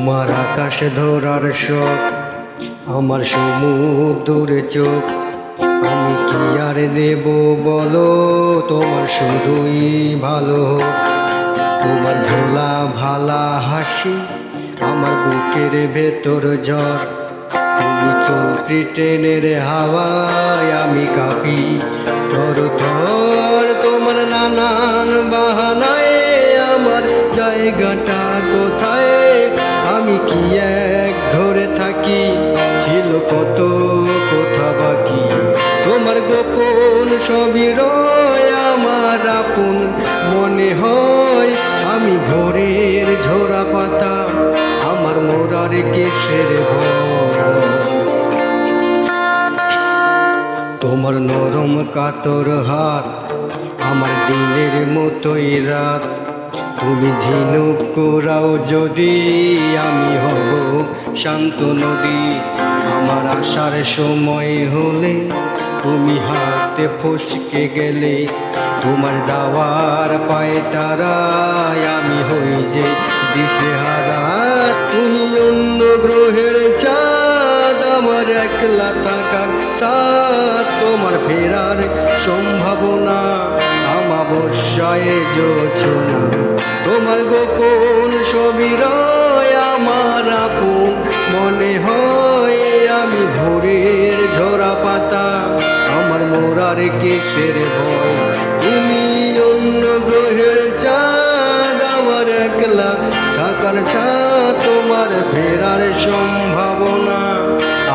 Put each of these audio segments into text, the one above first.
তোমার আকাশ ধরার শখ, আমার সমুদ্রে চোখ। আমি কি আর দেব বলো, তোমার শুধুই ভালো হোক। তোমার ভোলা ভালা হাসি, আমার বুকের ভেতর জ্বর। তুমি চলতি ট্রেনের হাওয়ায় আমি কাঁপি থর থর। তোমার নানান বাহানায় আমার জায়গাটা কোথায়? আমি কি এক ধরে থাকি, ছিল কত কথা বাকি। তোমার গোপন সবই রয় আমার আপন মনে হয়। আমি ভোরের ঝোরা পাতা, আমার মোরার কেশের ভয়। তোমার নরম কাতর হাত, আমার দিনের মতোই রাত। তুমি ঝিনুক কোরাও যদি, আমি হব শান্ত নদী। আমার আসার সময় হলে তুমি হাতে ফসকে গেলে। তোমার যাওয়ার পায়ে তারায় আমি হই যে দিশেহারা। তুমি অন্য গ্রহের চাঁদ, আমার একলা থাকার সাথ। তোমার ফেরার সম্ভাবনা আমাবস্যায় জোছনা। তোমার গোপন সবই রয় আমার আপন মনে হয়। আমি ভোরের ঝরা পাতা, আমার মোরার কেশের ভয়। তুমি অন্য গ্রহের চাঁদ, আমার একলা থাকার ছাদ। তোমার ফেরার সম্ভাবনা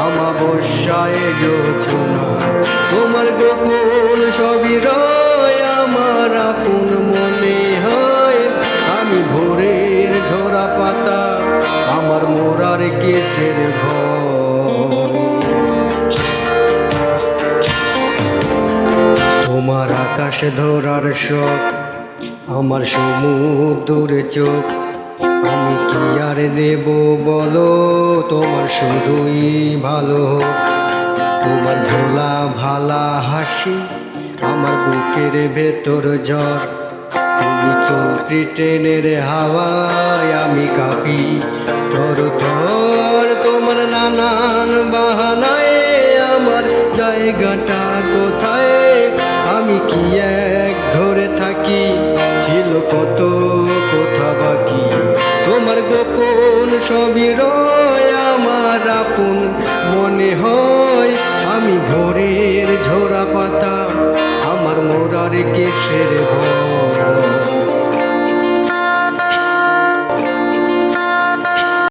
আমাবস্যায় জোছনা। তোমার গোপন সবই রয় আমার আপন মনে হয়। আমি ভোরের ঝরা পাতা, আমার মোরার কেশের ভয়। তোমার আকাশ ধরার শখ, আমার সমুদ্রে চোখ। আমি কি আর দেব বলো, তোমার শুধুই ভালো হোক। তোমার ভোলা ভালা হাসি, আমার বুকের ভেতর জ্বর। তুমি চলতি ট্রেনের হাওয়ায় আমি কাঁপি থর থর। তোমার নানান বাহানায় আমার জায়গাটা কোথায়? আমি কি এক ধরে থাকি, ছিল কত কথা বাকি। তোমার গোপন সবই রয় আমার আপন মনে হয়। আমি ভোরের ঝোরা পাতা, আমার মোরার কেশের ভয়।